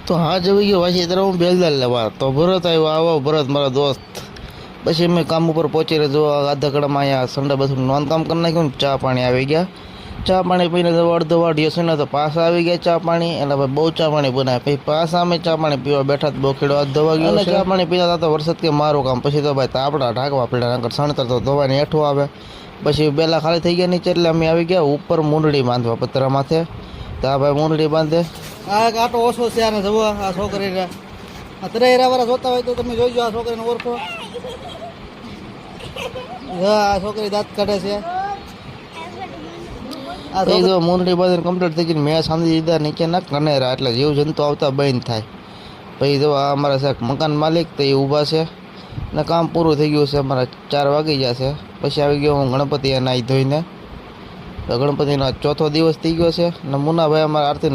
તો હા જવી ગયો પાછી ત્યારે હું બેલદાર લેવા તો ભરત આવ્યો, આવો ભરત મારો દોસ્ત. પછી મેં કામ ઉપર પહોંચી રહ્યો, જો આધા કડામાં અહીંયા સંડા બધું નોંધ કામ કરી નાખ્યું ને ચા પાણી આવી ગયા. ચા પાણી પીને તો અડધો વાઢ્યો છે ને તો પાછા આવી ગયા ચા પાણી, એટલે ભાઈ બહુ ચા પાણી બનાવે. પછી પાછા અમે ચા પાણી પીવા બેઠા તો બહુ ખેડો હાથ ધોવા ગયો. ચા પાણી પીતા હતા તો વરસાદ કે મારું કામ. પછી તો ભાઈ તાપડા ઢાંકવા પડ્યા, નકર સણતર તો ધોવાને હેઠું આવે. પછી બેલા ખાલી થઈ ગયા નીચે, એટલે અમે આવી ગયા ઉપર મૂંડળી બાંધવા પતરા માથે. તો આ ભાઈ મૂંડળી બાંધે. આ કાંટો ઓછો છે આને જવો. આ છોકરી આ ત્રેરા વાળા જોતા હોય તો તમે જોઈજો, આ છોકરીને ઓળખો. આ છોકરી દાંત કાઢે છે. જો મૂંદડી બાંધીને કમ્પ્લીટ થઈ ગઈ. મેં સાંધી દીધા નીચે ના કનેરા, એટલે જીવ જંતુ આવતા બંધ થાય. પછી જો આ અમારા સાહેબ મકાન માલિક તો એ ઊભા છે ને કામ પૂરું થઈ ગયું છે. અમારા 4 વાગી જશે. પછી આવી ગયો હું ગણપતિ નાહી ધોઈને. તો ગણપતિનો 4થો દિવસ થઈ ગયો છે ને મુન્નાભાઈ અમારા આરતી